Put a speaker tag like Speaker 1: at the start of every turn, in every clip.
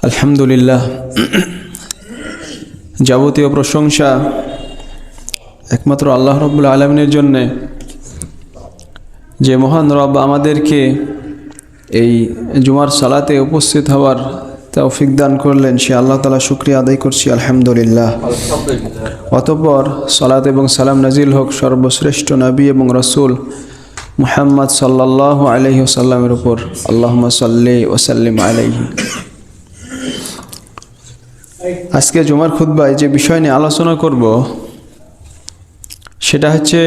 Speaker 1: আলহামদুলিল্লাহ, যাবতীয় প্রশংসা একমাত্র আল্লাহ রাব্বুল আলামিনের জন্যে, যে মহান রব আমাদেরকে এই জুমার সালাতে উপস্থিত হওয়ার তৌফিক দান করলেন। সে আল্লাহ তাআলা শুকরিয়া আদায় করছি আলহামদুলিল্লাহ। অতঃপর সালাত এবং সালাম নাজিল হোক সর্বশ্রেষ্ঠ নবী এবং রসুল মুহাম্মদ সাল্লাল্লাহু আলাইহি ওয়াসাল্লামের উপর। আল্লাহুম্মা সাল্লি ওয়া সাল্লিম আলাইহি। আজকে জুমার খুতবায় যে বিষয় নিয়ে আলোচনা করব সেটা হচ্ছে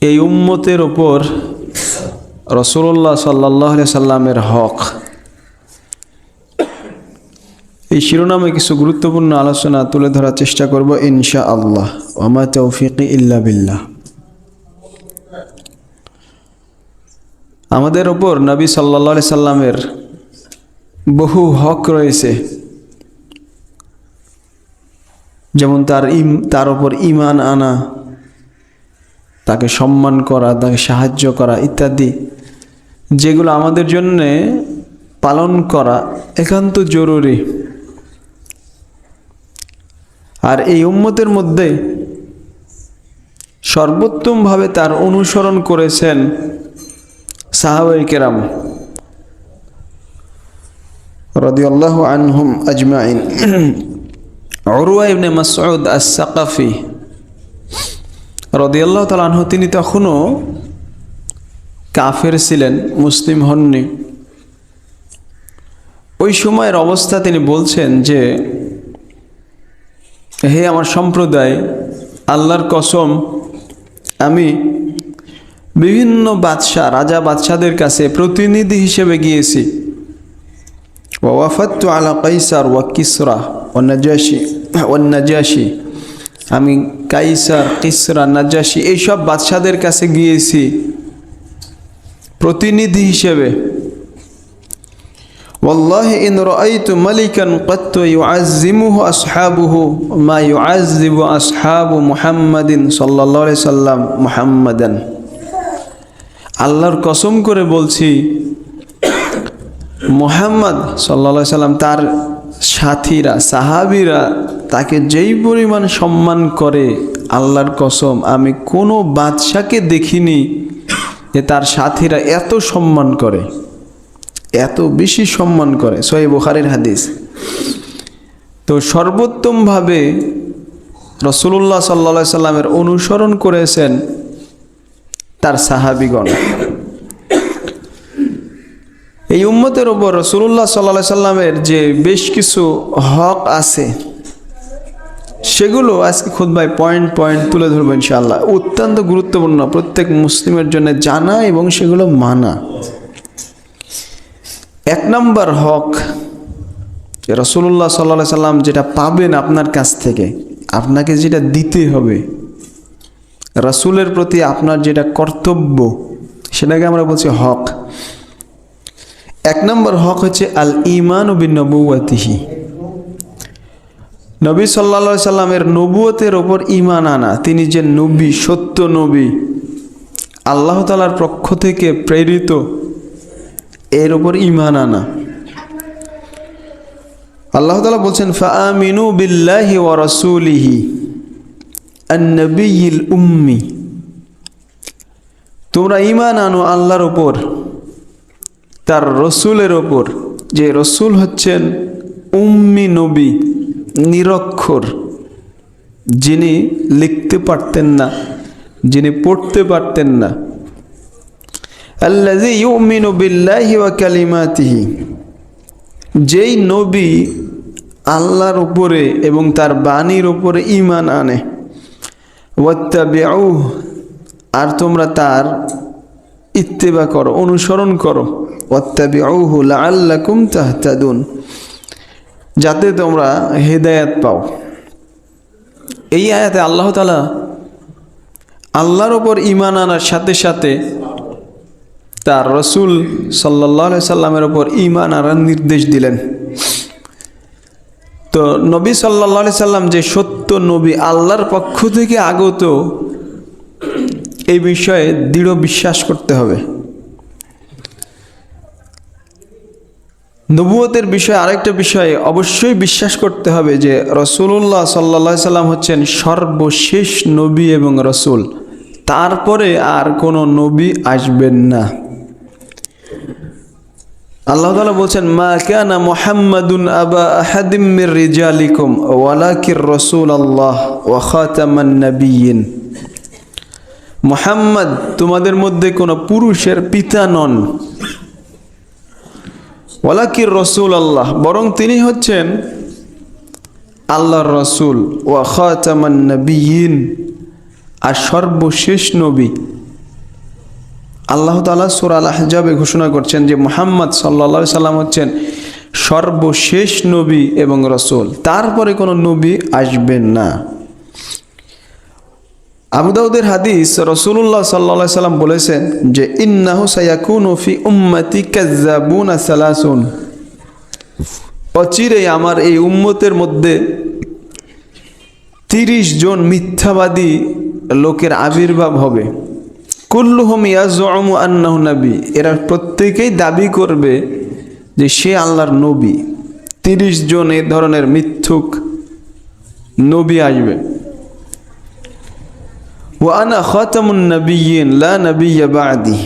Speaker 1: এই উম্মতের উপর রাসূলুল্লাহ সাল্লাল্লাহু আলাইহি সাল্লামের হক। এই শিরোনামে কিছু গুরুত্বপূর্ণ আলোচনা তুলে ধরার চেষ্টা করব ইনশাআল্লাহ। ওয়া মা তাওফীকি ইল্লা বিল্লাহ। আমাদের উপর নবী সাল্লাল্লাহু আলাইহি সাল্লামের বহু হক রয়েছে, যেমন তার উপর ঈমান আনা, তাকে সম্মান করা, তাকে সাহায্য করা ইত্যাদি, যেগুলো আমাদের জন্য পালন করা একান্ত জরুরি। আর এই উম্মতের মধ্যে সর্বোত্তমভাবে তার অনুসরণ করেছেন সাহাবায়ে কেরাম রাদিয়াল্লাহু আনহুম আজমাইন। উরওয়া ইবনে মাসউদ আস-সাকাফি রাদিয়াল্লাহু তাআলা আনহু, তিনি তখনও কাফের ছিলেন, মুসলিম হননি। ওই সময়ের অবস্থা তিনি বলছেন যে, হে আমার সম্প্রদায়, আল্লাহর কসম, আমি বিভিন্ন বাদশাহ, রাজা বাদশাদের কাছে প্রতিনিধি হিসেবে গিয়েছি। ওয়াফাততু আলা কাইসার ওয়া কিসরা ওয়া নাজাশি, আমি কাইসার, কিসরা, নাজাশি এইসব বাদশাদের কাছে গিয়েছি প্রতিনিধি হিসেবে। ওয়াল্লাহি ইন রাআইতু মালিকান কাত্তু ইউআযযিমুহু আসহাবুহু মা ইউআযযিবু আসহাবু মুহাম্মাদিন সাল্লাল্লাহু আলাইহি সাল্লাম মুহাম্মাদান। আল্লাহর কসম করে বলছি, মুহাম্মদ সাল্লাল্লাহু আলাইহি সাল্লাম, তার সাথীরা, সাহাবীরা তাকে যেই পরিমাণ সম্মান করে, আল্লাহর কসম আমি কোনো বাদশাকে দেখিনি যে তার সাথীরা এত সম্মান করে, এত বেশি সম্মান করে। সহিহ বুখারীর হাদিস। তো সর্বোত্তমভাবে রাসূলুল্লাহ সাল্লাল্লাহু আলাইহি সাল্লামের অনুসরণ করেছেন তার সাহাবীগণ। এই উম্মতের উপর রাসূলুল্লাহ সাল্লাল্লাহু আলাইহি সাল্লামের যে বেশ কিছু হক আছে, সেগুলো আজকে খুতবায় পয়েন্ট পয়েন্ট তুলে ধরবো ইনশাআল্লাহ। অত্যন্ত গুরুত্বপূর্ণ প্রত্যেক মুসলিমের জন্য জানা এবং সেগুলো মানা। এক নম্বর হক, রাসূলুল্লাহ সাল্লাল্লাহু আলাইহি সাল্লাম যেটা পাবেন আপনার কাছ থেকে, আপনাকে যেটা দিতে হবে, রাসূলের প্রতি আপনার যেটা কর্তব্য, সেটাকে আমরা বলছি হক। এক নম্বর হক হচ্ছে আল ঈমানু বিনবুওয়াতিহি, নবী সাল্লাল্লাহু আলাইহি সাল্লামের নবুয়তের ওপর ঈমান আনা। তিনি যে নবী, সত্য নবী, আল্লাহ তাআলার পক্ষ থেকে প্রেরিত, এর উপর ঈমান আনা। আল্লাহ তাআলা বলছেন, ফাআমিনু বিল্লাহি ওয়া রাসূলিহি আন-নবিয়্যিল উম্মি, তোমরা ঈমান আনো আল্লাহর উপর, তার রসুলের ওপর, যে রসুল হচ্ছেন উম্মি নবী, নিরক্ষর, যিনি লিখতে পারতেন না, যিনি পড়তে পারতেন না। আল্লাযী ইউমিনু বিল্লাহি ওয়া কালিমাতিহি, যেই নবী আল্লাহর উপরে এবং তার বাণীর উপরে ঈমান আনে। ওয়াত্তাবিউহু, আর তোমরা তার ইত্তেবা করো, অনুসরণ করো। ওয়াত্তাবিউহু লাআল্লাকুম তাহতাদুন, যাতে তোমরা হেদায়েত পাও। এই আয়াতে আল্লাহ তাআলা আল্লাহর উপর ঈমান আনার সাথে সাথে তার রাসূল সাল্লাল্লাহু আলাইহি সাল্লামের উপর ঈমান আনার নির্দেশ দিলেন। তো নবী সাল্লাল্লাহু আলাইহি সাল্লাম যে সত্য নবী, আল্লাহর পক্ষ থেকে আগত, এই বিষয়ে দৃঢ় বিশ্বাস করতে হবে। নবুয়তের বিষয়ে আরেকটা বিষয়ে অবশ্যই বিশ্বাস করতে হবে যে রাসূলুল্লাহ সাল্লাল্লাহু আলাইহি সাল্লাম হচ্ছেন সর্বশেষ নবী এবং রাসূল, তারপরে আর কোনো নবী আসবেন না। আল্লাহ তাআলা বলছেন, মা কানা মুহাম্মাদুন আবা আহাদিম মির রিজালিকুম ওয়ালাকির রাসূলুল্লাহ ওয়া খাতামান নাবিয়্যিন। মুহাম্মদ তোমাদের মধ্যে কোনো পুরুষের পিতা নন, ওয়ালাকির রাসূলুল্লাহ বরং তিনি হচ্ছেন আল্লাহর রাসূল, ওয়া খাতামান নাবিয়্যিন আর সর্বশেষ নবী। আল্লাহ তাআলা সূরা আল আহজাবে ঘোষণা করছেন যে মুহাম্মদ সাল্লাল্লাহু আলাইহি সাল্লাম হচ্ছেন সর্বশেষ নবী এবং রাসূল, তারপরে কোনো নবী আসবেন না। আবু দাউদের হাদিস, রাসূলুল্লাহ সাল্লাল্লাহু আলাইহি সাল্লাম বলেছেন যে ইন্নাহু সায়াকুনু ফি উম্মতি কাযযাবুনা সালাসুন, অচিরেই আমার এই উম্মতের মধ্যে 30 জন মিথ্যাবাদী লোকের আবির্ভাব হবে। কুল্লুহুম ইয়াজউমু আন্নাহু নবী, এরা প্রত্যেকেই দাবি করবে যে সে আল্লাহর নবী। 30 জন এই ধরনের মিথ্যুক নবী আসবে। ওয়া আনা খাতামুন নাবিয়্যিন লা নাবিয়্যা বা'দি,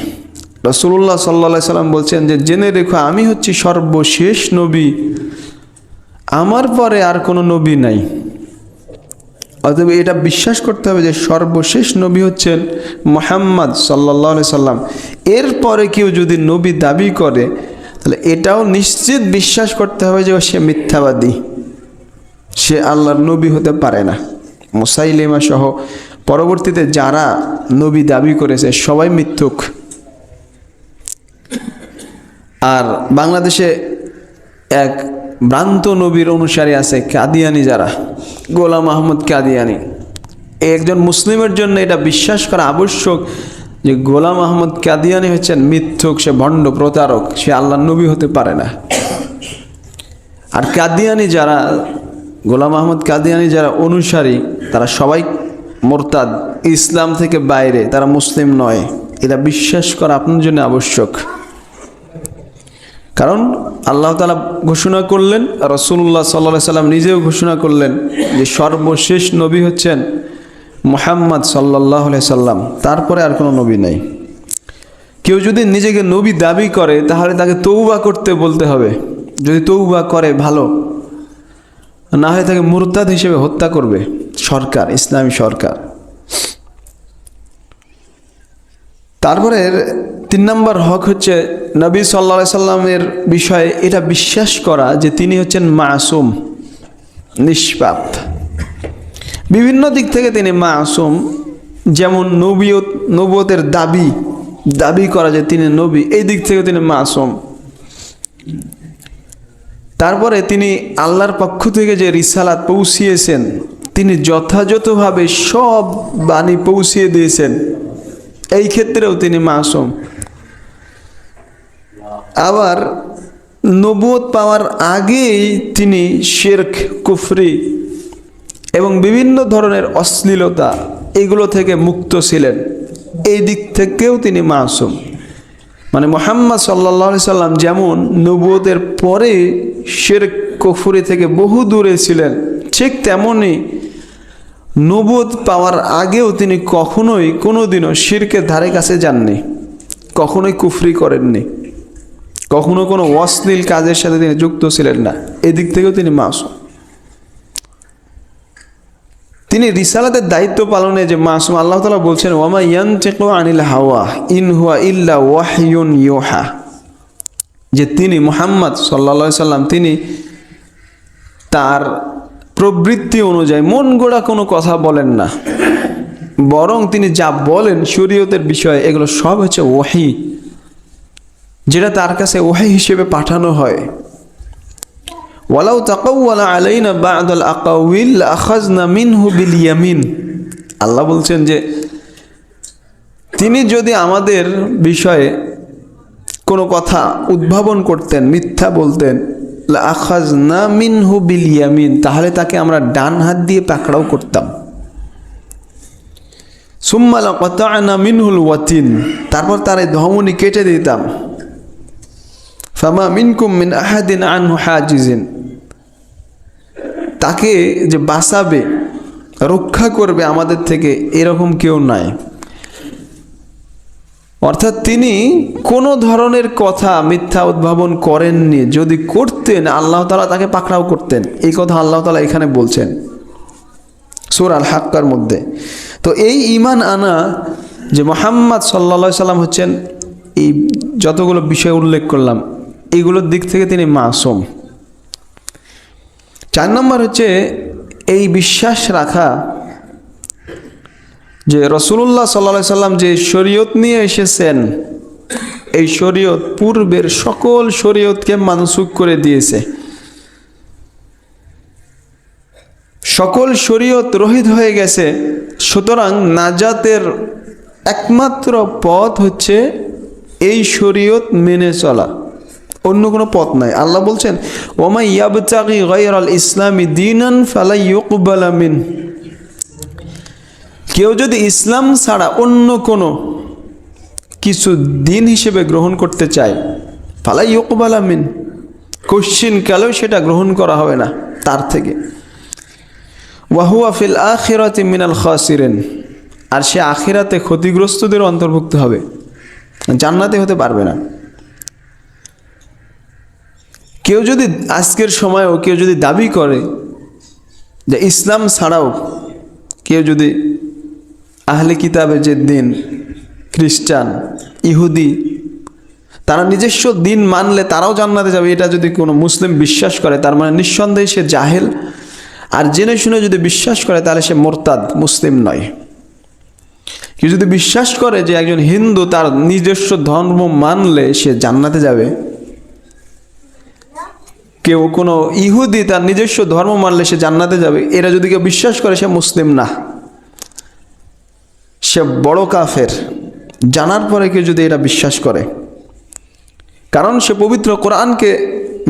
Speaker 1: রাসূলুল্লাহ সাল্লাল্লাহু আলাইহি সাল্লাম বলছেন যে জেনে রেখো আমি হচ্ছি সর্বশেষ নবী, আমার পরে আর কোনো নবী নাই। অতএব এটা বিশ্বাস করতে হবে যে সর্বশেষ নবী হচ্ছেন মুহাম্মদ সাল্লাল্লাহু আলাইহি সাল্লাম। এরপরে কেউ যদি নবী দাবি করে তাহলে এটাও নিশ্চিত বিশ্বাস করতে হবে যে সে মিথ্যাবাদী, সে আল্লাহর নবী হতে পারে না। মুসাইলিমা সহ পরবর্তীতে যারা নবী দাবি করেছে সবাই মিথ্যুক। আর বাংলাদেশে এক ভ্রান্ত নবীর অনুসারী আছে কাদিয়ানি, যারা গোলাম আহমদ কাদিয়ানি। একজন মুসলিমের জন্য এটা বিশ্বাস করা আবশ্যক যে গোলাম আহমদ কাদিয়ানি হচ্ছেন মিথ্যুক, সে ভণ্ড প্রতারক, সে আল্লাহর নবী হতে পারে না। আর কাদিয়ানি যারা, গোলাম আহমদ কাদিয়ানি যারা অনুসারী, তারা সবাই মুরতাদ, ইসলাম থেকে বাইরে, তারা মুসলিম নয়। এটা বিশ্বাস করা আপনার জন্য আবশ্যক। কারণ আল্লাহ তাআলা ঘোষণা করলেন, রাসূলুল্লাহ সাল্লাল্লাহু আলাইহি সাল্লাম নিজেও ঘোষণা করলেন যে সর্বশেষ নবী হচ্ছেন মুহাম্মদ সাল্লাল্লাহু আলাইহি সাল্লাম, তারপরে আর কোনো নবী নাই। কেউ যদি নিজেকে নবী দাবি করে তাহলে তাকে তওবা করতে বলতে হবে। যদি তওবা করে ভালো, না হয় তাকে মুরতাদ হিসেবে হত্যা করবে সরকার, ইসলামী সরকার। তারপরে 3 নম্বর হক হচ্ছে নবী সাল্লাল্লাহু আলাইহি সাল্লামের বিষয়ে এটা বিশ্বাস করা যে তিনি হচ্ছেন মাসুম, নিষ্পাপ। বিভিন্ন দিক থেকে তিনি মাসুম, যেমন নবুয়তের দাবি করা যে তিনি নবী, এই দিক থেকে তিনি মাসুম। তারপরে তিনি আল্লাহর পক্ষ থেকে যে রিসালাত পৌঁছিয়েছেন, তিনি যথাযথভাবে সব বাণী পৌঁছিয়ে দিয়েছেন, এই ক্ষেত্রেও তিনি মাসুম। আবার নবুয়ত পাওয়ার আগেই তিনি শিরক, কুফরি এবং বিভিন্ন ধরনের অশ্লীলতা এগুলো থেকে মুক্ত ছিলেন, এই দিক থেকেও তিনি মাসুম। মানে মুহাম্মদ সাল্লাল্লাহু আলাইহি সাল্লাম যেমন নবুয়তের পরে শিরক, কুফরি থেকে বহু দূরে ছিলেন, ঠিক তেমনি নবুয়ত পাওয়ার আগেও তিনি কখনোই কোনোদিনও শিরকের ধারে কাছে যাননি, কখনোই কুফরি করেননি, কখনো কোনো অশ্লীল কাজের সাথে তিনি যুক্ত ছিলেন না, এদিক থেকেও তিনি মাসুম। তিনি রিসালাতের দায়িত্ব পালনে যে মাসুম, আল্লাহ তাআলা বলছেন ওয়ামা ইয়ানতিকু আনিল হাওয়া ইন হুয়া ইল্লা ওয়াহয়ুন ইউহা, যে তিনি মুহাম্মদ সাল্লাল্লাহু আলাইহি সাল্লাম তিনি তার প্রবৃত্তি অনুযায়ী মন গড়া কোনো কথা বলেন না, বরং তিনি যা বলেন শরীয়তের বিষয়ে এগুলো সব হচ্ছে ওহী, যেটা তার কাছে ওহী হিসেবে পাঠানো হয়। ওয়ালাউ তাকাওয়ালা আলাইনা বা'দাল আকাউইল আখাযনা মিনহু বিল ইয়ামিন, আল্লাহ বলছেন যে তিনি যদি আমাদের বিষয়ে কোনো কথা উদ্ভাবন করতেন, মিথ্যা বলতেন, লা আখাযনা মিনহু বিল ইয়ামিন, তাহলে তাকে আমরা ডান হাত দিয়ে পাকড়াও করতাম। সুম্মা লাকাতা'না মিনহুল ওয়াতিন, তারপর তার ধমনী কেটে দিতাম। ফামা মিনকুম মিন আহাদিন আনহু হাজিজিন, তাকে যে বাঁচাবে, রক্ষা করবে আমাদের থেকে, এরকম কেউ নাই। অর্থাৎ তিনি কোনো ধরনের কথা মিথ্যা উদ্ভাবন করেননি। যদি করতেন আল্লাহ তাআলা তাকে পাকড়াও করতেন। এই কথা আল্লাহ তাআলা এখানে বলছেন সূরা আল হাক্কার মধ্যে। তো এই ঈমান আনা যে মুহাম্মদ সাল্লাল্লাহু আলাইহি সাল্লাম হচ্ছেন, এই যতগুলো বিষয় উল্লেখ করলাম এইগুলোর দিক থেকে তিনি মাসুম। 4 নম্বর হচ্ছে এই বিশ্বাস রাখা যে রাসূলুল্লাহ সাল্লাল্লাহু আলাইহি সাল্লাম যে শরীয়ত নিয়ে এসেছেন, এই শরীয়ত পূর্বের সকল শরীয়তকে মানসুখ করে দিয়েছে। সকল শরীয়ত রহিত হয়ে গেছে। সুতরাং নাজাতের একমাত্র পথ হচ্ছে এই শরীয়ত মেনে চলা, অন্য কোনো পথ নাই। আল্লাহ বলছেন, ওমা ইয়াবতাগি গায়রাল ইসলামি দীনান ফালা ইউকবালা মিন, কেউ যদি ইসলাম ছাড়া অন্য কোনো কিছু দিন হিসেবে গ্রহণ করতে চায়, ফালা ইউকবালা মিন, কোশ্চিন কালেও সেটা গ্রহণ করা হবে না তার থেকে। ওয়াহুয়া ফিল আখিরাতি মিনাল খাসিরিন, আর সে আখিরাতে ক্ষতিগ্রস্তদের অন্তর্ভুক্ত হবে, জান্নাতে হতে পারবে না। কেউ যদি আজকের সময়েও কেউ যদি দাবি করে যে ইসলাম ছাড়াও কেউ যদি আহলে কিতাবের যে দিন, খ্রিস্টান, ইহুদি, তারা নিজস্ব দিন মানলে তারাও জান্নাতে যাবে, এটা যদি কোনো মুসলিম বিশ্বাস করে, তার মানে নিঃসন্দেহে সে জাহেল। আর জেনে শুনে যদি বিশ্বাস করে তাহলে সে মোরতাদ, মুসলিম নয়। কেউ যদি বিশ্বাস করে যে একজন হিন্দু তার নিজস্ব ধর্ম মানলে সে জান্নাতে যাবে, কেউ কোনো ইহুদি তার নিজস্ব ধর্ম মানলে সে জান্নাতে যাবে, এরা যদি কেউ বিশ্বাস করে সে মুসলিম না, সে বড় কাফের। জানার পরে কেউ যদি এটা বিশ্বাস করে, কারণ সে পবিত্র কোরআনকে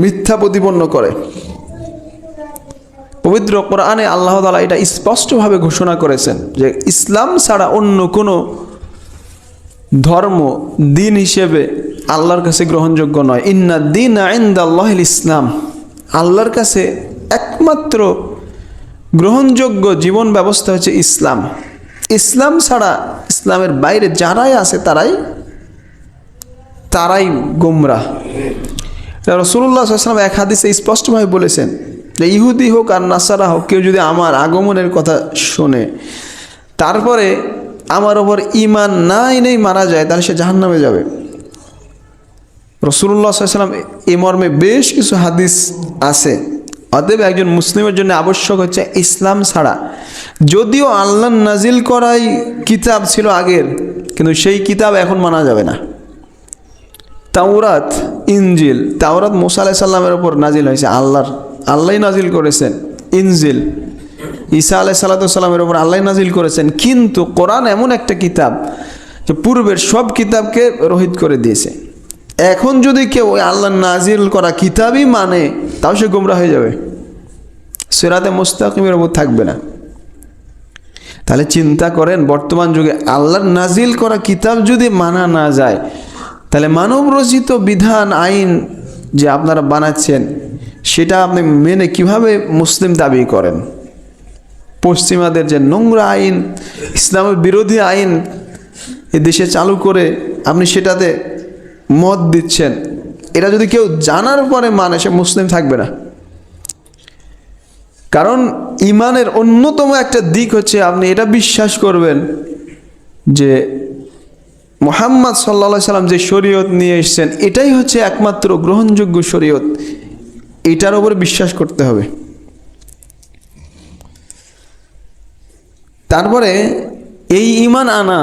Speaker 1: মিথ্যা প্রতিপন্ন করে। পবিত্র কোরআনে আল্লাহ তাআলা এটা স্পষ্টভাবে ঘোষণা করেছেন যে ইসলাম ছাড়া অন্য কোনো ধর্ম দিন হিসেবে আল্লাহর কাছে গ্রহণযোগ্য নয়। ইন্না দীনা ইনদাল্লাহিল ইসলাম, আল্লাহর কাছে একমাত্র গ্রহণযোগ্য জীবন ব্যবস্থা হচ্ছে ইসলাম। ইসলাম ছাড়া, ইসলামের বাইরে যারাই আছে তারাই গোমরাহ। রাসূলুল্লাহ সাল্লাল্লাহু আলাইহি ওয়াসাল্লাম এক হাদিসে স্পষ্টভাবে বলেছেন যে ইহুদি হোক আর নাসারা হোক, কেউ যদি আমার আগমনের কথা শোনে তারপরে আমার ওপর ঈমান না এনেই মারা যায়, তাহলে সে জাহান্নামে যাবে। রাসূলুল্লাহ সাল্লাল্লাহু আলাইহি ওয়াসাল্লাম এই মর্মে বেশ কিছু হাদিস আছে। অতএব একজন মুসলিমের জন্য আবশ্যক হচ্ছে ইসলাম ছাড়া, যদিও আল্লাহ নাজিল করাই কিতাব ছিল আগের, কিন্তু সেই কিতাব এখন মানা যাবে না। তাওরাত, ইনজিল, তাওরাত মুসা আলাইহিস সালামের উপর নাজিল হয়েছে, আল্লাহই নাজিল করেছেন। ইনজিল ঈসা আলাইহিস সালামের উপর আল্লাহই নাজিল করেছেন। কিন্তু কোরআন এমন একটা কিতাব যে পূর্বের সব কিতাবকে রহিত করে দিয়েছে। এখন যদি কেউ ওই আল্লাহ নাজিল করা কিতাবই মানে, তাও সে গোমরাহ হয়ে যাবে, সিরাতে মুস্তাকিমের উপর থাকবে না। তাহলে চিন্তা করেন, বর্তমান যুগে আল্লাহর নাজিল করা কিতাব যদি মানা না যায়, তাহলে মানব রচিত বিধান, আইন যে আপনারা বানাচ্ছেন সেটা আপনি মেনে কিভাবে মুসলিম দাবি করেন? পশ্চিমাদের যে নোংরা আইন, ইসলামের বিরোধী আইন এ দেশে চালু করে আপনি সেটাতে মত দিচ্ছেন, এটা যদি কেউ জানার পরে মানে, সে মুসলিম থাকবে না। কারণ ঈমানের অন্যতম একটা দিক হচ্ছে আপনি এটা বিশ্বাস করবেন যে মুহাম্মদ সাল্লাল্লাহু আলাইহি সাল্লাম যে শরীয়ত নিয়ে এসেছেন এটাই হচ্ছে একমাত্র গ্রহণযোগ্য শরীয়ত, এটার উপরে বিশ্বাস করতে হবে। তারপরে এই ঈমান আনা,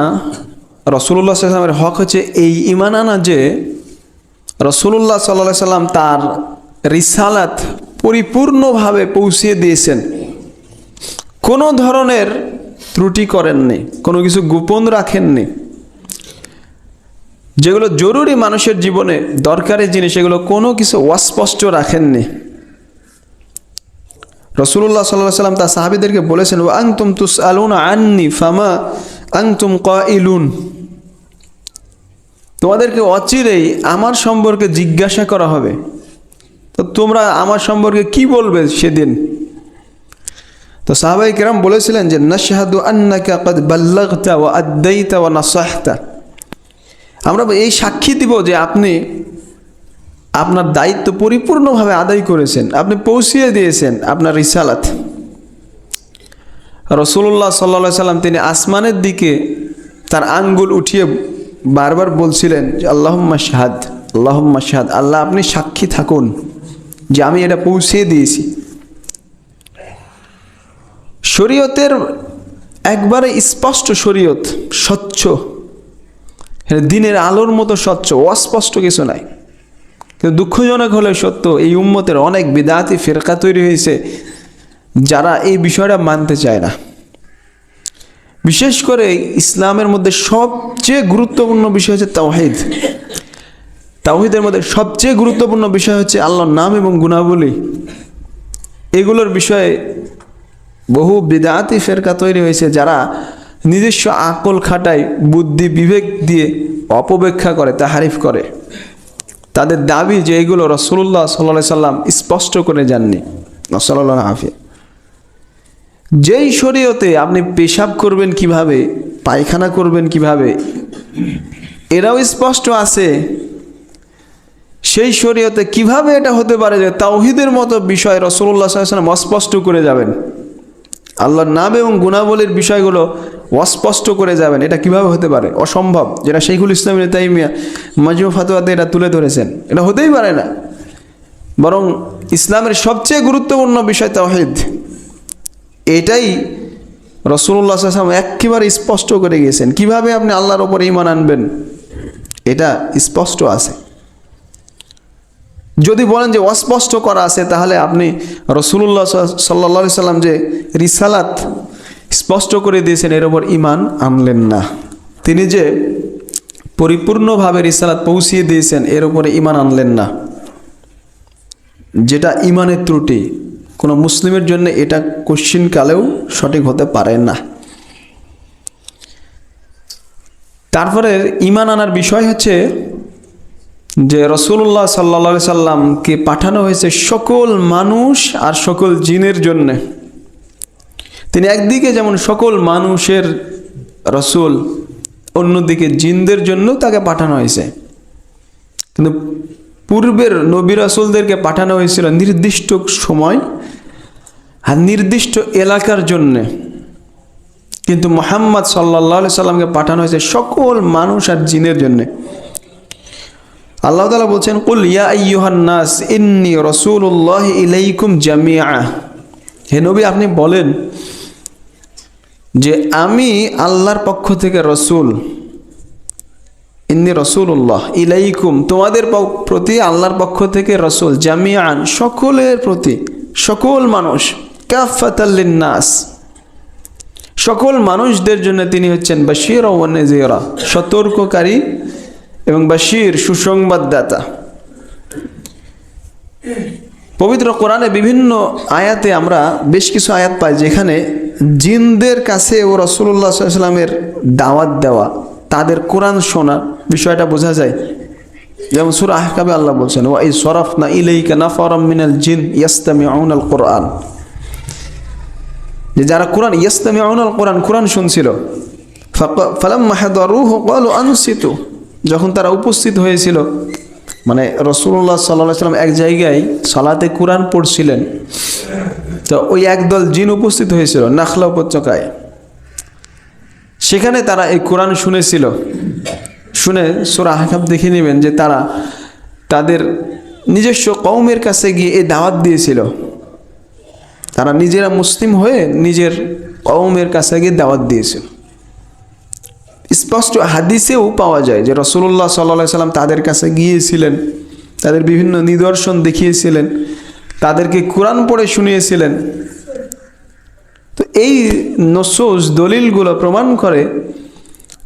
Speaker 1: রাসূলুল্লাহ সাল্লাল্লাহু আলাইহি ওয়াসাল্লামের হক হচ্ছে এই ঈমান আনা যে রাসূলুল্লাহ সাল্লাল্লাহু আলাইহি ওয়াসাল্লাম তার রিসালাত পরিপূর্ণভাবে পৌঁছিয়ে দিয়েছেন, কোনো ধরনের ত্রুটি করেননি, কোনো কিছু গোপন রাখেননি। যেগুলো জরুরি মানুষের জীবনে দরকারি জিনিস, এগুলো কোনো কিছু অস্পষ্ট রাখেননি। রাসূলুল্লাহ সাল্লাল্লাহু আলাইহি ওয়াসাল্লাম তার সাহাবীদেরকে বলেছেন, ওয়া আনতুম তুসআলুনা আন্নি ফামা আনতুম কাইলুন, তোমাদেরকে অচিরেই আমার সম্পর্কে জিজ্ঞাসা করা হবে, তো তোমরা আমার সম্পর্কে কি বলবে সেদিন? তো সাহাবায়ে কেরাম বলেছিলেন যে নাশহাদু আন্নাকা ক্বাদ বাল্লাগতা ওয়া আদ্দাইতা ওয়া নাসাহতা, আমরা এই সাক্ষী দিব যে আপনি আপনার দায়িত্ব পরিপূর্ণভাবে আদায় করেছেন, আপনি পৌঁছিয়ে দিয়েছেন আপনার রিসালাত। রাসূলুল্লাহ সাল্লাল্লাহু আলাইহি সাল্লাম তিনি আসমানের দিকে তার আঙ্গুল উঠিয়ে বারবার বলছিলেন যে আল্লাহুম্মা শাহাদ, আল্লাহুম্মা শাহাদ, আল্লাহ আপনি সাক্ষী থাকুন যে আমি এটা পৌঁছিয়ে দিয়েছি। শরীয়তের একবারে স্পষ্ট শরীয়ত, স্বচ্ছ, দিনের আলোর মতো স্বচ্ছ, অস্পষ্ট কিছু নাই। কিন্তু দুঃখজনক হলে সত্য, এই উম্মতের অনেক বিদআতি ফিরকা তৈরি হয়েছে যারা এই বিষয়টা মানতে চায় না। বিশেষ করে ইসলামের মধ্যে সবচেয়ে গুরুত্বপূর্ণ বিষয় হচ্ছে তাওহীদ। তাওহীদের মধ্যে সবচেয়ে গুরুত্বপূর্ণ বিষয় হচ্ছে আল্লাহর নাম এবং গুণাবলী। এগুলোর বিষয়ে বহু বিদআতি ফিরকা তৈরি হয়েছে যারা নিজস্ব আকল খাটায়, বুদ্ধি বিবেক দিয়ে অপব্যাখ্যা করে, তাহারিফ করে। তাদের দাবি যে এগুলো রাসূলুল্লাহ সাল্লাল্লাহু আলাইহি সাল্লাম স্পষ্ট করে যাননি। নাসাল্লাহু আফিয়া। যেই শরীয়তে আপনি পেশাব করবেন কিভাবে, পায়খানা করবেন কিভাবে, এরাও স্পষ্ট আছে, সেই শরীয়তে কিভাবে এটা হতে পারে যে তাওহীদের মতো বিষয় রাসূলুল্লাহ সাল্লাল্লাহু আলাইহি ওয়াসাল্লাম অস্পষ্ট করে যাবেন, আল্লাহর নাম এবং গুণাবলীর বিষয়গুলো অস্পষ্ট করে যাবেন? এটা কিভাবে হতে পারে? অসম্ভব। যেটা শাইখুল ইসলাম ইবনে তাইমিয়া মাজমু ফাতওয়াতে এটা তুলে ধরেছেন, এটা হতেই পারে না। বরং ইসলামের সবচেয়ে গুরুত্বপূর্ণ বিষয় তাওহীদ, এটাই রাসূলুল্লাহ সাল্লাল্লাহু আলাইহি ওয়াসাল্লাম একেবারে স্পষ্ট করে গিয়েছেন। কিভাবে আপনি আল্লাহর উপর ঈমান আনবেন এটা স্পষ্ট আছে। যদি বলেন যে অস্পষ্ট করা আছে, তাহলে আপনি রাসূলুল্লাহ সাল্লাল্লাহু আলাইহি সাল্লাম যে রিসালাত স্পষ্ট করে দিয়েছেন এর উপর ঈমান আনলেন না। তিনি যে পরিপূর্ণভাবে রিসালাত পৌঁছিয়ে দিয়েছেন এর উপরে ঈমান আনলেন না, যেটা ঈমানের ত্রুটি। কোনো মুসলিমের জন্য এটা কোশ্চিনকালেও সঠিক হতে পারে না। তারপরে ঈমান আনার বিষয় হচ্ছে যে রাসূলুল্লাহ সাল্লাল্লাহু আলাইহি সাল্লামকে পাঠানো হয়েছে সকল মানুষ আর সকল জিনের জন্য। তিনি একদিকে যেমন সকল মানুষের রাসূল, অন্যদিকে জিনদের জন্য তাকে পাঠানো হয়েছে। কিন্তু পূর্বের নবী রাসূলদেরকে পাঠানো হয়েছিল নির্দিষ্ট সময় আর নির্দিষ্ট এলাকার জন্যে, কিন্তু মুহাম্মদ সাল্লাল্লাহু আলাইহি সাল্লামকে পাঠানো হয়েছে সকল মানুষ আর জিনের জন্যে। আল্লাহ তাআলা বলছেন, কুল ইয়া আইয়ুহান নাস ইন্নী রাসূলুল্লাহি ইলাইকুম জামিআ, হে নবী আপনি বলেন যে আমি আল্লাহর পক্ষ থেকে রাসূল, ইন্নী রাসূলুল্লাহ ইলাইকুম তোমাদের প্রতি আল্লাহর পক্ষ থেকে রাসূল, জামিআন সকলের প্রতি, সকল মানুষ, কাফাতাল লিন্নাস সকল মানুষদের জন্য তিনি হচ্ছেন বাশীর ওয়া নাযীরা, সতর্ককারী এবং বাশীর সুসংবাদদাতা। পবিত্র কোরআনে বিভিন্ন আয়াতে আমরা বেশ কিছু আয়াত পাই যেখানে জিনদের কাছে ও রাসূলুল্লাহ সাল্লাল্লাহু আলাইহি ওয়াসাল্লামের দাওয়াত দেওয়া, তাদের কোরআন শোনার বিষয়টা বোঝা যায়। যেমন সূরা আহকাবে আল্লাহ বলছেন, ওয়া ইয সরাফনা ইলাইকা নাফারাম মিনাল জিন ইয়াসতামিউনাল কুরআন, যে যারা কোরআন ইয়াসতামিউনাল কুরআন, কোরআন শুনছিল, ফালাম্মা হাদারুহু ক্বালু আনসিতু, যখন তারা উপস্থিত হয়েছিল, মানে রাসূলুল্লাহ সাল্লাল্লাহু আলাইহি ওয়াসাল্লাম এক জায়গায় সালাতে কোরআন পড়ছিলেন, তো ওই একদল জিন উপস্থিত হয়েছিল নাখলা উপত্যকায়। সেখানে তারা এই কোরআন শুনেছিল। শুনে সূরা আহকাব দেখে নেবেন যে তারা তাদের নিজস্ব কওমের কাছে গিয়ে এই দাওয়াত দিয়েছিল। তারা নিজেরা মুসলিম হয়ে নিজের কওমের কাছে গিয়ে দাওয়াত দিয়েছিল। স্পষ্ট হাদিসেও পাওয়া যায় যে রাসূলুল্লাহ সাল্লাল্লাহু আলাইহি ওয়াসাল্লাম তাদের কাছে গিয়েছিলেন, তাদের বিভিন্ন নিদর্শন দেখিয়েছিলেন, তাদেরকে কোরআন পড়ে শুনিয়েছিলেন। তো এই নসুস দলিলগুলো প্রমাণ করে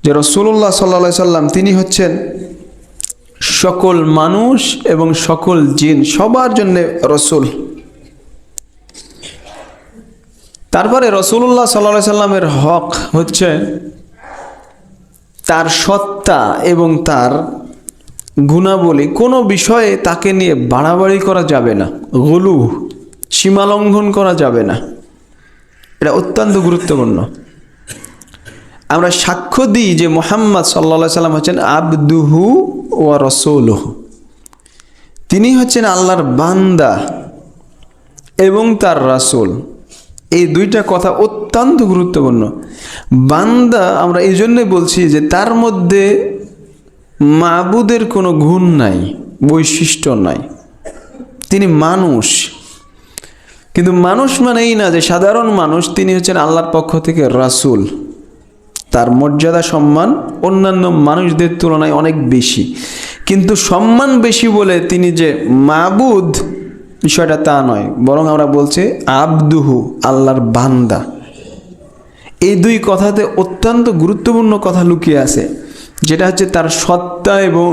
Speaker 1: যে রাসূলুল্লাহ সাল্লাল্লাহু আলাইহি ওয়াসাল্লাম তিনি হচ্ছেন সকল মানুষ এবং সকল জিন, সবার জন্য রাসূল। তারপরে রাসূলুল্লাহ সাল্লাল্লাহু আলাইহি ওয়াসাল্লামের হক হচ্ছে তার সত্তা এবং তার গুণাবলী, কোনো বিষয়ে তাকে নিয়ে বাড়াবাড়ি করা যাবে না, গুলু, সীমালঙ্ঘন করা যাবে না। এটা অত্যন্ত গুরুত্বপূর্ণ। আমরা সাক্ষ্য দিই যে মুহাম্মদ সাল্লাল্লাহু আলাইহি সাল্লাম হচ্ছেন আবদুহু ওয়া রাসূলুহু, তিনি হচ্ছেন আল্লাহর বান্দা এবং তার রাসূল। এই দুইটা কথা অত্যন্ত গুরুত্বপূর্ণ। বান্দা আমরা এই জন্যই বলছি যে তার মধ্যে মাবুদের কোনো গুণ নাই, বৈশিষ্ট্য নাই, তিনি মানুষ। কিন্তু মানুষ মানেই না যে সাধারণ মানুষ, তিনি হচ্ছেন আল্লাহর পক্ষ থেকে রাসূল। তার মর্যাদা সম্মান অন্যান্য মানুষদের তুলনায় অনেক বেশি, কিন্তু সম্মান বেশি বলে তিনি যে মাবুদ, বিষয়টা তা নয়, বরং আমরা বলছি আবদুহু, আল্লাহর বান্দা। এই দুই কথাতে অত্যন্ত গুরুত্বপূর্ণ কথা লুকিয়ে আছে, যেটা হচ্ছে তার সত্তা এবং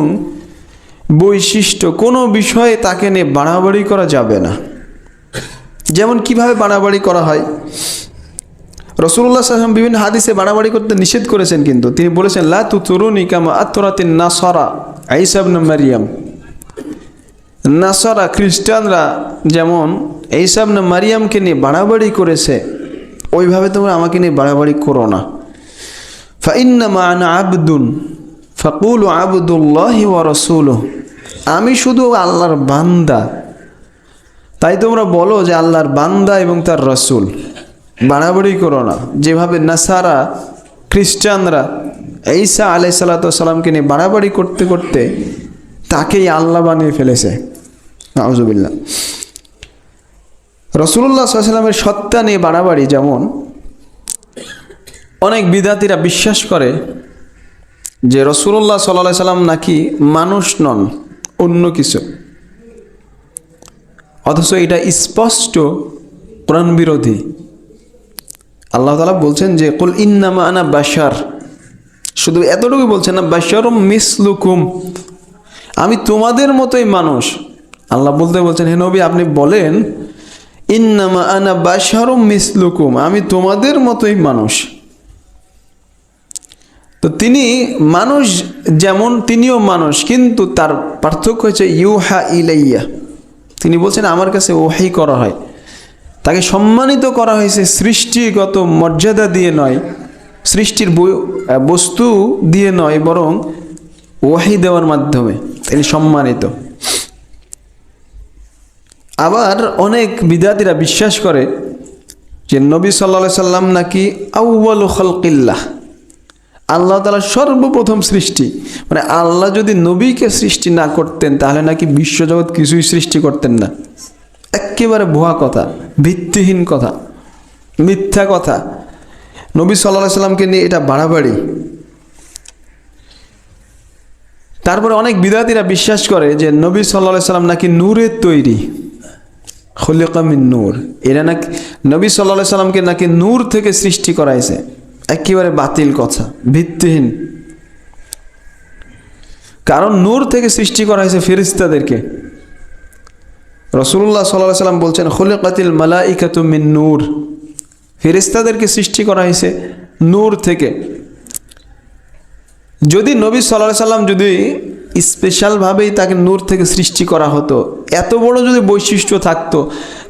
Speaker 1: বৈশিষ্ট্য। কোনো বিষয়ে তাকে নিয়ে বাড়াবাড়ি করা যাবে না। যেমন কিভাবে বাড়াবাড়ি করা হয়, রাসূলুল্লাহ সাল্লাল্লাহু আলাইহি ওয়াসাল্লাম বিভিন্ন হাদিসে বাড়াবাড়ি করতে নিষেধ করেছেন, কিন্তু তিনি বলেছেন লা তুতুরুনি কামা আতরাতিন নাসারা ঈসা ইবনে মারইয়াম। নাসারা খ্রিস্টানরা যেমন ঈসা ইবনে মারইয়ামকে নিয়ে বাড়াবাড়ি করেছে, ওইভাবে তোমরা আমাকে নিয়ে বাড়াবাড়ি করো না। ফাইন্নামা আনা আবদুন ফাকুলু আবদুল্লাহি ওয়া রাসূলুহু, আমি শুধু আল্লাহর বান্দা, তাই তোমরা বলো যে আল্লাহর বান্দা এবং তার রাসূল। বাড়াবাড়ি করো না, যেভাবে নাসারা খ্রিস্টানরা ঈসা আলাইহিস সালাতু ওয়াস সালামকে নিয়ে বাড়াবাড়ি করতে করতে তাকেই আল্লাহ বানিয়ে ফেলেছে। নাউজুবিল্লাহ। রাসূলুল্লাহ সাল্লাল্লাহু আলাইহি ওয়াসাল্লামের সত্তা নিয়ে বাড়াবাড়ি, যেমন অনেক বিদাতীরা বিশ্বাস করে যে রাসূলুল্লাহ সাল্লাল্লাহু আলাইহি ওয়াসাল্লাম নাকি মানুষ নন, অন্য কিছু, অথচ এটা স্পষ্ট কোরআন বিরোধী। আল্লাহ তাআলা বলছেন যে কুল ইন্নামা আনা বাশার, শুধু এতটুকু বলছেন না, বাশারুম মিসলুকুম, আমি তোমাদের মতোই মানুষ। আল্লাহ বলছেন হে নবী আপনি বলেন ইন্নামা আনা বাশারুম মিসলুকুম, আমি তোমাদের মতোই মানুষ। তো তিনি মানুষ যেমন, তিনিও মানুষ, কিন্তু তার পার্থক্য হচ্ছে ইউহা ইলাইয়া, তিনি বলছেন আমার কাছে ওহী করা হয়। তাকে সম্মানিত করা হয়েছে সৃষ্টিগত মর্যাদা দিয়ে নয়, সৃষ্টির বস্তু দিয়ে নয়, বরং ওহী দেওয়ার মাধ্যমে তিনি সম্মানিত। আবার অনেক বিদাতীরা বিশ্বাস করে যে নবী সাল্লাল্লাহু আলাইহি সাল্লাম নাকি আউয়ালু খালকিল্লাহ, আল্লাহ তাআলা সর্বপ্রথম সৃষ্টি। মানে আল্লাহ যদি নবীকে সৃষ্টি না করতেন তাহলে নাকি বিশ্বজগৎ কিছুই সৃষ্টি করতেন না। একেবারে ভুয়া কথা, ভিত্তিহীন কথা, মিথ্যা কথা। নবী সাল্লাল্লাহু আলাইহি সাল্লামকে নিয়ে এটা বাড়াবাড়ি। তারপরে অনেক বিদাতীরা বিশ্বাস করে যে নবী সাল্লাল্লাহু আলাইহি সাল্লাম নাকি নূরের তৈরি, খুলিকা মিন নূর, এরা নাকি নবী সাল্লাল্লাহু আলাইহি সাল্লামকে নাকি নূর থেকে সৃষ্টি করা হয়েছে। একেবারে বাতিল কথা, ভিত্তিহীন। কারণ নূর থেকে সৃষ্টি করা হয়েছে ফেরেশতাদেরকে। রাসূলুল্লাহ সাল্লাল্লাহু আলাইহি সাল্লাম বলছেন খুলিকাতিল মালাইকাতু মিন নূর, ফেরেশতাদেরকে সৃষ্টি করা হয়েছে নূর থেকে। যদি নবী সাল্লাল্লাহু আলাইহি সাল্লাম যদি স্পেশালভাবেই তাকে নূর থেকে সৃষ্টি করা হতো, এত বড় যদি বৈশিষ্ট্য থাকতো,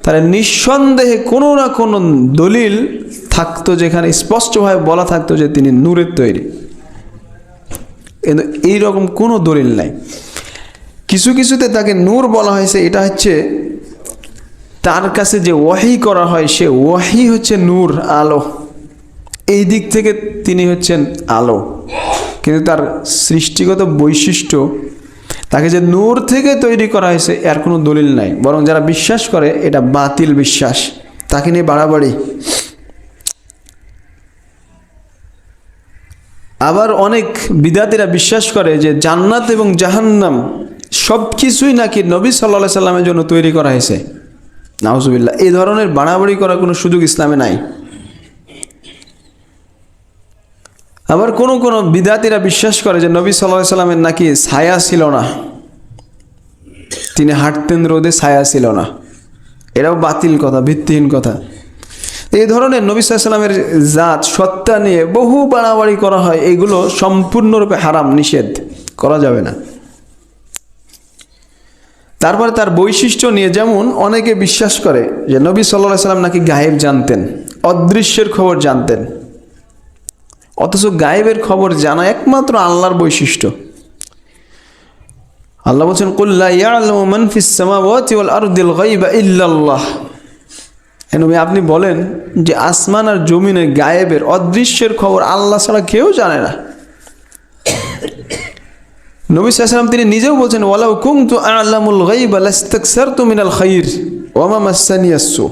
Speaker 1: তাহলে নিঃসন্দেহে কোনো না কোনো দলিল থাকতো যেখানে স্পষ্টভাবে বলা থাকতো যে তিনি নূরের তৈরি। কিন্তু এইরকম কোনো দলিল নাই। কিছু কিছুতে তাকে নূর বলা হয়েছে, এটা হচ্ছে তার কাছে যে ওয়াহি করা হয়, সে ওয়াহি হচ্ছে নূর, আলো। এই দিক থেকে তিনি হচ্ছেন আলো। কিন্তু তার সৃষ্টিগত বৈশিষ্ট্য, তাকে যে নূর থেকে তৈরি করা হয়েছে, এর কোনো দলিল নাই। বরং যারা বিশ্বাস করে এটা বাতিল বিশ্বাস, তাকে নিয়ে বাড়াবাড়ি। আবার অনেক বিদাতীরা বিশ্বাস করে যে জান্নাত এবং জাহান্নাম সব কিছুই নাকি নবী সাল্লাল্লাহু আলাইহি সাল্লামের জন্য তৈরি করা হয়েছে। নাউজুবিল্লাহ। এই ধরনের বাড়াবাড়ি করার কোনো সুযোগ ইসলামে নাই। আবার কোন কোন বিদাতীরা বিশ্বাস করে যে নবী সাল্লাল্লাহু আলাইহি সাল্লামের নাকি ছায়া ছিল না, তিনি হাঁটতেন রোদে, ছায়া ছিল না। এটাও বাতিল কথা, ভিত্তিহীন কথা। এই ধরনের নবী সাল্লাল্লাহু আলাইহি সাল্লামের জাত সত্তা নিয়ে বহু বাড়াবাড়ি করা হয়, এগুলো সম্পূর্ণরূপে হারাম, নিষেধ করা যাবে না। তারপরে তার বৈশিষ্ট্য নিয়ে, যেমন অনেকে বিশ্বাস করে যে নবী সাল্লাল্লাহু আলাইহি সাল্লাম নাকি গায়েব জানতেন, অদৃশ্যের খবর জানতেন, অথচ গায়েবের খবর জানা একমাত্র আল্লাহর বৈশিষ্ট্য। আল্লাহ বলছেন, কুল লা ইয়ালামু মান ফিস সামাওয়াতি ওয়াল আরদিল গায়বা ইল্লাল্লাহ। নবী আপনি বলেন যে আসমান আর জমিনে গায়েবের, অদৃশ্যের খবর আল্লাহ ছাড়া কেউ জানে না। নবী সাল্লাল্লাহু আলাইহি ওয়াসাল্লাম তিনি নিজেও বলছেন, ওয়ালাউ কুনতু আ'লামুল গায়বা লাস্তাকসারতু মিনাল খাইর ওয়া মা মাসসানিয়াস সু।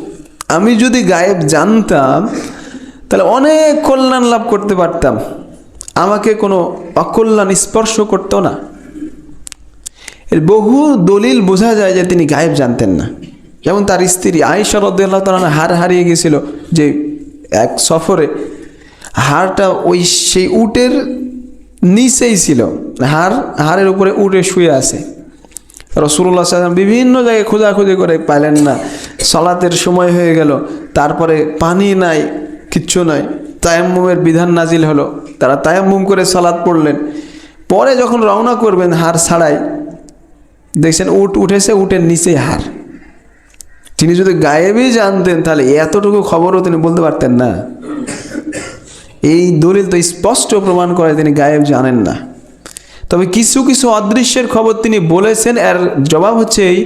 Speaker 1: আমি যদি গায়েব জানতাম তাহলে অনেক কল্যাণ লাভ করতে পারতাম, আমাকে কোনো অকল্যাণ স্পর্শ করতো না। এর বহু দলিল বোঝা যায় যে তিনি গায়েব জানতেন না। যেমন তার স্ত্রী আয়েশা রাদিয়াল্লাহু তাআলা হার হারিয়ে গেছিল, যে এক সফরে হারটা ওই সেই উটের নিচেই ছিল, হাড়ের উপরে উঠে শুয়ে আছে। রাসূলুল্লাহ সাল্লাল্লাহু আলাইহি ওয়াসাল্লাম বিভিন্ন জায়গায় খোঁজাখুঁজি করে পাইলেন না। সালাতের সময় হয়ে গেল, তারপরে পানি নাই, কিচ্ছু নাই। তায়াম্মুমের বিধান নাজিল হলো, তারা তায়াম্মুম করে সালাত পড়লেন। পরে যখন রওনা করবেন হাড় ছাড়াই, দেখছেন উট উঠেছে, উটের নিচেই হাড়। তিনি যদি গায়েবই জানতেন তাহলে এতটুকু খবরও তিনি বলতে পারতেন না। এই দলিল তো স্পষ্ট প্রমাণ করে তিনি গায়েব জানেন না। তবে কিছু কিছু অদৃশ্যের খবর তিনি বলেছেন। এর জবাব হচ্ছে এই,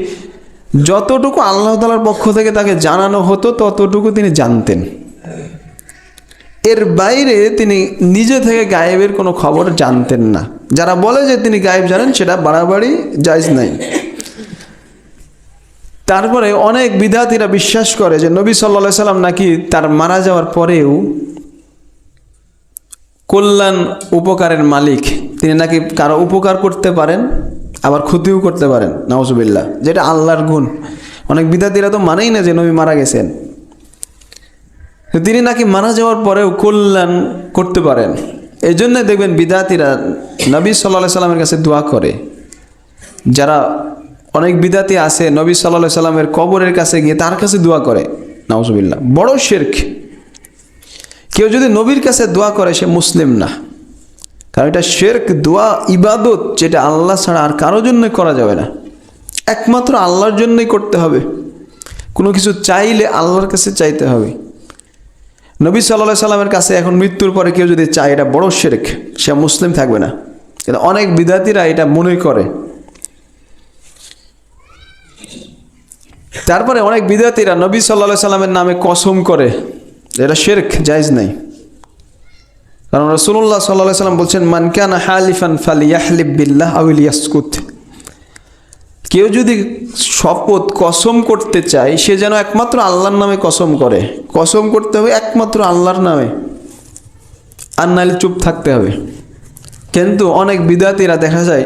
Speaker 1: যতটুকু আল্লাহ তাআলার পক্ষ থেকে তাকে জানানো হতো ততটুকু তিনি জানতেন। এর বাইরে তিনি নিজে থেকে গায়েবের কোনো খবর জানতেন না। যারা বলে যে তিনি গায়েব জানেন, সেটা বাড়াবাড়ি জায়েজ নাই। তারপরে অনেক বিদআতীরা বিশ্বাস করে যে নবী সাল্লাল্লাহু আলাইহি সাল্লাম নাকি তার মারা যাওয়ার পরেও কল্যাণ উপকারের মালিক, তিনি নাকি কারো উপকার করতে পারেন আবার ক্ষতিও করতে পারেন, নাউজুবিল্লাহ, যেটা আল্লাহর গুণ। অনেক বিদআতীরা তো মানেই না যে নবী মারা গেছেন, তিনি নাকি মারা যাওয়ার পরেও কল্যাণ করতে পারেন। এই জন্য দেখবেন বিদআতীরা নবী সাল্লাল্লাহু আলাইহি সাল্লামের কাছে দোয়া করে। যারা অনেক বিদআতী আছে নবী সাল্লাল্লাহু আলাইহি সাল্লামের কবরের কাছে গিয়ে তার কাছে দোয়া করে, নাউজুবিল্লাহ, বড় শিরক। কেউ যদি নবীর কাছে দোয়া করে সে মুসলিম না, কারণ এটা শিরক। দোয়া ইবাদত, যেটা আল্লাহ ছাড়া আর কারোর জন্যই করা যাবে না, একমাত্র আল্লাহর জন্যই করতে হবে। কোনো কিছু চাইলে আল্লাহর কাছে চাইতে হবে। নবী সাল্লাল্লাহু আলাইহি সাল্লামের কাছে এখন মৃত্যুর পরে কেউ যদি চায়, এটা বড় শিরক, সে মুসলিম থাকবে না। কিন্তু অনেক বিদআতীরা এটা মনে করে। তারপরে অনেক বিদআতীরা নবী সাল্লাল্লাহু আলাইহি সাল্লামের নামে কসম করে, এটা শিরক, জায়েজ নাই। কারণ রাসূলুল্লাহ সাল্লাল্লাহু আলাইহি সাল্লাম বলছেন, মান কানা হালিফান ফালিয়াহলিব বিল্লাহ আও লিয়াসকুত। কেউ যদি শপথ কসম করতে চায়, সে যেন একমাত্র আল্লাহর নামে কসম করে। কসম করতে হবে একমাত্র আল্লাহর নামে, আর নাহলে চুপ থাকতে হবে। কিন্তু অনেক বিদআতীরা দেখা যায়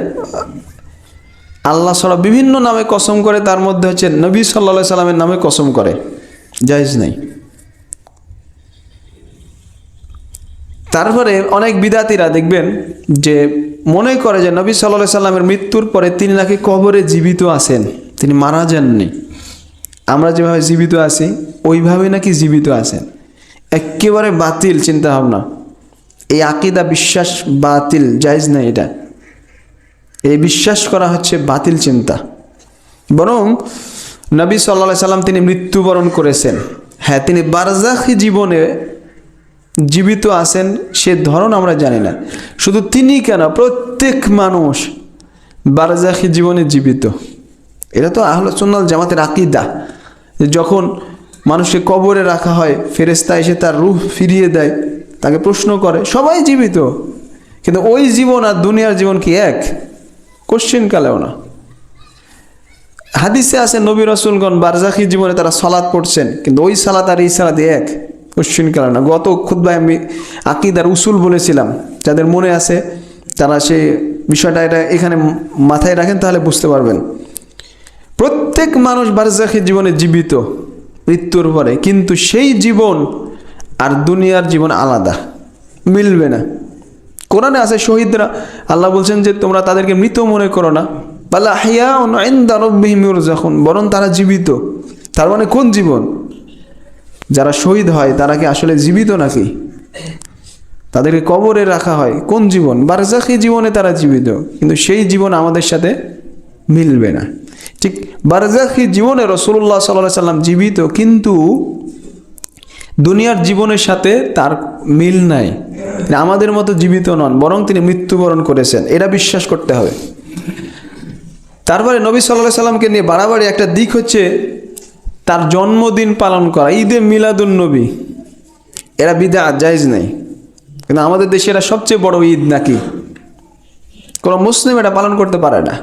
Speaker 1: আল্লাহ ছাড়া বিভিন্ন নামে কসম করে, তার মধ্যে হচ্ছে নবী সাল্লাল্লাহু আলাইহি সাল্লামের নামে কসম করে, জায়েজ নাই। তারপরে অনেক বিদআতীরা দেখবেন যে মনে করে যে নবী সাল্লাল্লাহু আলাইহি সাল্লামের মৃত্যুর পরে তিনি নাকি কবরে জীবিত আছেন, তিনি মারা যাননি। আমরা যেভাবে জীবিত আছি ওইভাবে নাকি জীবিত আছেন। একেবারে বাতিল চিন্তা ভাবনা, এই আকীদা বিশ্বাস বাতিল, জায়েজ নাই। এটা এই বিশ্বাস করা হচ্ছে বাতিল চিন্তা। বরং নবী সাল্লাল্লাহু আলাইহি সাল্লাম তিনি মৃত্যুবরণ করেছেন, হ্যাঁ, তিনি বারজাখী জীবনে জীবিত আছেন, সে ধরন আমরা জানি না। শুধু তিনি কেন, প্রত্যেক মানুষ বারজাখী জীবনে জীবিত। এটা তো আহলে সুন্নাত ওয়াল জামাতের আকীদা, যে যখন মানুষকে কবরে রাখা হয়, ফেরেশতা এসে তার রূহ ফিরিয়ে দেয়, তাকে প্রশ্ন করে, সবাই জীবিত। কিন্তু ওই জীবন আর দুনিয়ার জীবন কি এক? কোশ্চিন কালেও না। হাদিসে আছে নবী রাসূলগণ বারজাখী জীবনে তারা সালাত পড়ছেন, কিন্তু ওই সালাত আর এই সালাত এক, কোশ্চিন কালে না। গত খুতবায় আমি আকীদার উসুল বলেছিলাম, যাদের মনে আছে তারা সেই বিষয়টা এটা এখানে মাথায় রাখেন, তাহলে বুঝতে পারবেন। প্রত্যেক মানুষ বারজাখী জীবনে জীবিত মৃত্যুর পরে, কিন্তু সেই জীবন আর দুনিয়ার জীবন আলাদা, মিলবে না। কোরআনে আছে শহীদরা, আল্লাহ বলছেন যে তোমরা তাদেরকে মৃত মনে করো না, বাল আহইয়াউন ইনদা রাব্বিহিম ইরযাকুন, বরং তারা জীবিত। তার মানে কোন জীবন? যারা শহীদ হয় তারা কি আসলে জীবিত নাকি? তাদেরকে কবরে রাখা হয়, কোন জীবন? বারজাখী জীবনে তারা জীবিত, কিন্তু সেই জীবন আমাদের সাথে মিলবে না। ঠিক বারজাখী জীবনে রাসূলুল্লাহ সাল্লাল্লাহু আলাইহি সাল্লাম জীবিত, কিন্তু দুনিয়ার জীবনের সাথে তার মিল নাই। তিনি আমাদের মতো জীবিত নন, বরং তিনি মৃত্যুবরণ করেছেন, এটা বিশ্বাস করতে হবে। তারপরে নবী সাল্লাল্লাহু আলাইহি সাল্লামকে নিয়ে বাড়াবাড়ি একটা দিক হচ্ছে তার জন্মদিন পালন করা, ঈদে মিলাদুন নবী। এরা বিদআত, জায়েজ নাই। কিন্তু আমাদের দেশে এরা সবচেয়ে বড় ঈদ নাকি? কোনো মুসলিম এটা পালন করতে পারে না।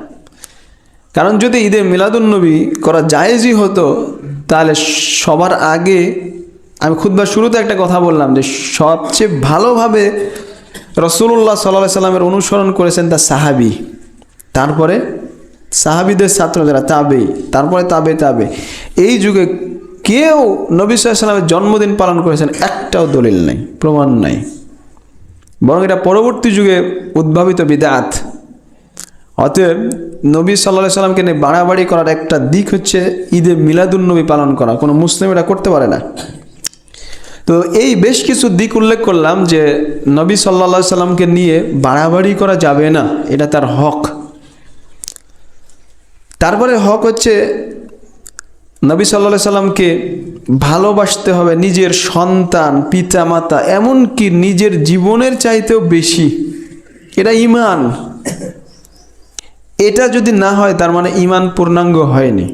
Speaker 1: কারণ যদি ঈদে মিলাদুন নবী করা জায়েজই হতো, তাহলে সবার আগে আমি খুতবার শুরুতে একটা কথা বললাম যে সবচেয়ে ভালোভাবে রাসূলুল্লাহ সাল্লাল্লাহু আলাইহি সাল্লামের অনুসরণ করেছেন তার সাহাবী, তারপরে সাহাবীদের ছাত্র যারা তাবে, তারপরে তাবে। এই যুগে কেউ নবী সাল্লাল্লাহু আলাইহি সাল্লামের জন্মদিন পালন করেছেন একটাও দলিল নাই, প্রমাণ নাই। বরং এটা পরবর্তী যুগে উদ্ভাবিত বিদআত। অতএব নবী সাল্লাল্লাহু আলাইহি সাল্লামকে নিয়ে বাড়াবাড়ি করার একটা দিক হচ্ছে ঈদে মিলাদুন নবী পালন করা। কোনো মুসলিম এটা করতে পারে না। তো এই বেশ কিছু দিক উল্লেখ করলাম যে নবী সাল্লাল্লাহু আলাইহি সাল্লামকে নিয়ে বাড়াবাড়ি করা যাবে না, এটা তার হক। তারপরে হক হচ্ছে নবী সাল্লাল্লাহু আলাইহি সাল্লামকে ভালোবাসতে হবে নিজের সন্তান, পিতা মাতা, এমনকি নিজের জীবনের চাইতেও বেশি। এটা ঈমান। এটা যদি না হয় তার মানে ঈমান পূর্ণাঙ্গ হয়নি।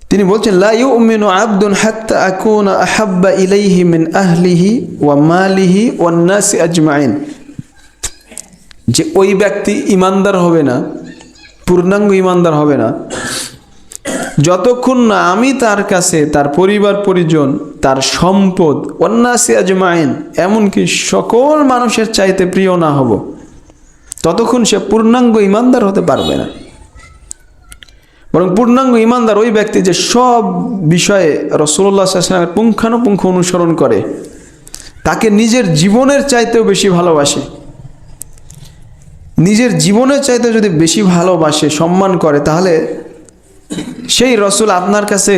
Speaker 1: তিনি বলছেন লা ইউমিনু আবদুন হাত্তা আকুনা আহাব্বা ইলাইহি মিন আহলিহি ওয়া মালিহি ওয়ান নাসি আজমাইন। যে ওই ব্যক্তি ঈমানদার হবে না, পূর্ণাঙ্গ ঈমানদার হবে না, যতক্ষণ না আমি তার কাছে তার পরিবার পরিজন, তার সম্পদ, ওয়ান নাসি আজমাইন, এমনকি সকল মানুষের চাইতে প্রিয় না হব, ততক্ষণ সে পূর্ণাঙ্গ ঈমানদার হতে পারবে না। বরং পূর্ণাঙ্গ ঈমানদার ওই ব্যক্তি যে সব বিষয়ে রাসূলুল্লাহ সাল্লাল্লাহু আলাইহি ওয়াসাল্লামের পুঙ্খানুপুঙ্খ অনুসরণ করে, তাকে নিজের জীবনের চাইতেও বেশি ভালোবাসে। নিজের জীবনের চাইতে যদি বেশি ভালোবাসে, সম্মান করে, তাহলে সেই রাসূল আপনার কাছে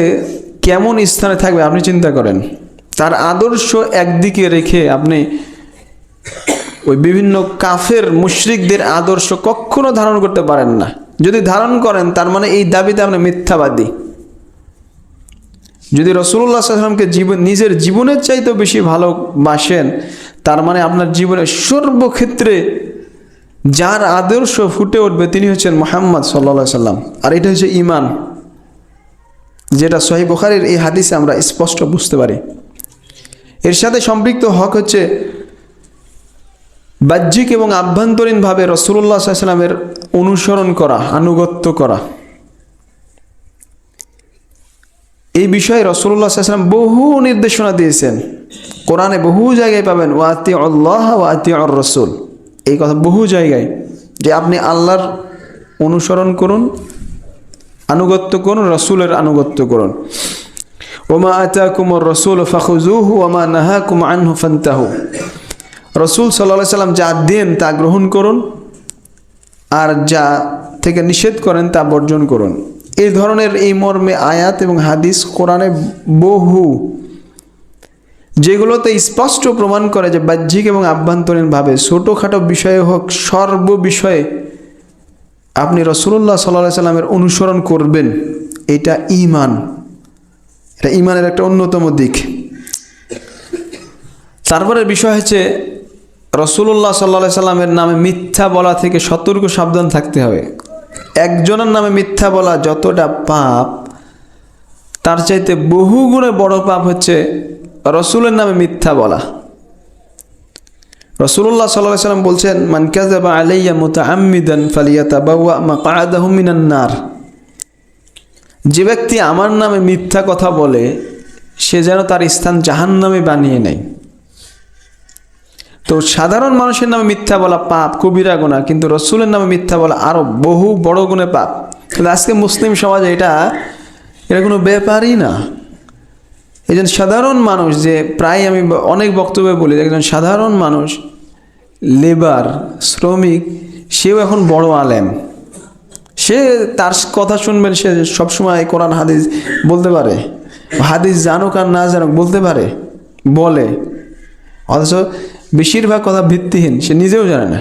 Speaker 1: কেমন স্থানে থাকবে আপনি চিন্তা করেন। তার আদর্শ একদিকে রেখে আপনি ওই বিভিন্ন কাফের মুশরিকদের আদর্শ কখনো ধারণ করতে পারেন না। যদি ধারণ করেন তার মানে এই দাবিতে আপনি মিথ্যাবাদী। যদি রাসূলুল্লাহ সাল্লাল্লাহু আলাইহি ওয়াসাল্লামকে নিজের জীবনের চাইতেও বেশি ভালোবাসেন, তার মানে আপনার জীবনের সর্বক্ষেত্রে যার আদর্শ ফুটে উঠবে তিনি হচ্ছেন মুহাম্মদ সাল্লাল্লাহু আলাইহি ওয়াসাল্লাম। আর এটা হচ্ছে ঈমান, যেটা সহিহ বুখারীর এই হাদিসে আমরা স্পষ্ট বুঝতে পারি। এর সাথে সম্পৃক্ত হক হচ্ছে বাহ্যিক এবং আভ্যন্তরীণভাবে রাসূলুল্লাহ সাল্লাল্লাহু আলাইহি ওয়াসাল্লামের অনুসরণ করা, আনুগত্য করা। এই বিষয়ে রাসূলুল্লাহ সাল্লাল্লাহু আলাইহি ওয়াসাল্লাম বহু নির্দেশনা দিয়েছেন। কোরআনে বহু জায়গায় পাবেন ওয়া আতিউল্লাহ ওয়া আতিউর রাসূল, এই কথা বহু জায়গায়, যে আপনি আল্লাহর অনুসরণ করুন, আনুগত্য করুন, রাসূলের আনুগত্য করুন। ওমা আতাকুমুর রাসূল ফাখুযুহু ওমা নাহাকুম আনহু ফান্তাহু। রাসূল সাল্লাল্লাহু আলাইহি ওয়াসাল্লাম যা দেন তা গ্রহণ করুন, আর যা থেকে নিষেধ করেন তা বর্জন করুন। এই ধরনের এই মর্মে আয়াত এবং হাদিস কোরআনে বহু, যেগুলোতে স্পষ্ট প্রমাণ করে যে বাহ্যিক এবং আভ্যন্তরীণভাবে ছোটোখাটো বিষয়ে হোক, সর্ব বিষয়ে আপনি রাসূলুল্লাহ সাল্লাল্লাহু আলাইহি ওয়াসাল্লামের অনুসরণ করবেন। এটা ঈমান, এটা ঈমানের একটা অন্যতম দিক। তারপরের বিষয় হচ্ছে রাসূলুল্লাহ সাল্লাল্লাহু আলাইহি ওয়াসাল্লামের নামে মিথ্যা বলা থেকে সতর্ক সাবধান থাকতে হবে। একজনের নামে মিথ্যা বলা যতটা পাপ, তার চাইতে বহু গুণে বড় পাপ হচ্ছে রাসূলের নামে মিথ্যা বলা। রাসূলুল্লাহ সাল্লাল্লাহু আলাইহি ওয়াসাল্লাম বলছেন মান কাযাবা আলাইয়া মুতাআম্মিদান ফালিয়াতাবাওয়া মাকআদাহু মিনান নার। যে ব্যক্তি আমার নামে মিথ্যা কথা বলে সে যেন তার স্থান জাহান্নামে বানিয়ে নেয়। তো সাধারণ মানুষের নামে মিথ্যা বলা পাপ, কবিরা গুনাহ, কিন্তু রাসূলের নামে মিথ্যা বলা আরো বহু বড় গুণে পাপ। কিন্তু আজকে মুসলিম সমাজে এটা কোনো ব্যাপারই না। একজন সাধারণ মানুষ, যে প্রায় আমি অনেক বক্তব্যে বলি, একজন সাধারণ মানুষ, লেবার, শ্রমিক, সেও এখন বড় আলেম। সে তার কথা শুনবেন, সে সবসময় কোরআন হাদিস বলতে পারে, হাদিস জানুক আর না জানুক বলতে পারে, বলে, অথচ বেশিরভাগ কথা ভিত্তিহীন, সে নিজেও জানে না।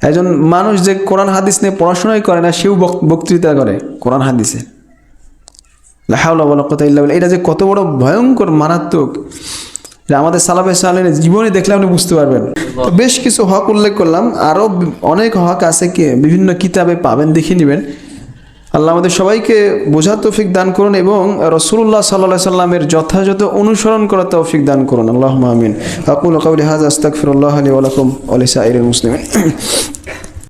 Speaker 1: একজন মানুষ যে কোরআন হাদিস নিয়ে পড়াশোনাই করে না, সেও বক্তৃতা করে কোরআন হাদিসে। লা হাওলা ওয়ালা কুওয়াতা ইল্লা বিল্লাহ। এটা যে কত বড় ভয়ঙ্কর মারাত্মক, এটা আমাদের সালাফে সালেহিনের জীবনে দেখলে আপনি বুঝতে পারবেন। তো বেশ কিছু হক উল্লেখ করলাম, আরও অনেক হক আছে, কি বিভিন্ন কিতাবে পাবেন, দেখে নেবেন। আল্লাহ আমাদের সবাইকে বোঝার তৌফিক দান করুন এবং রাসূলুল্লাহ সাল্লাল্লাহু আলাইহি সাল্লামের যথাযথ অনুসরণ করার তৌফিক দান করুন। আল্লাহুম্মা আমিন। আকুলু কাওলি হাযা আস্তাগফিরুল্লাহ লি ওয়া লাকুম ওয়া লিসাইরিল মুসলিমিন।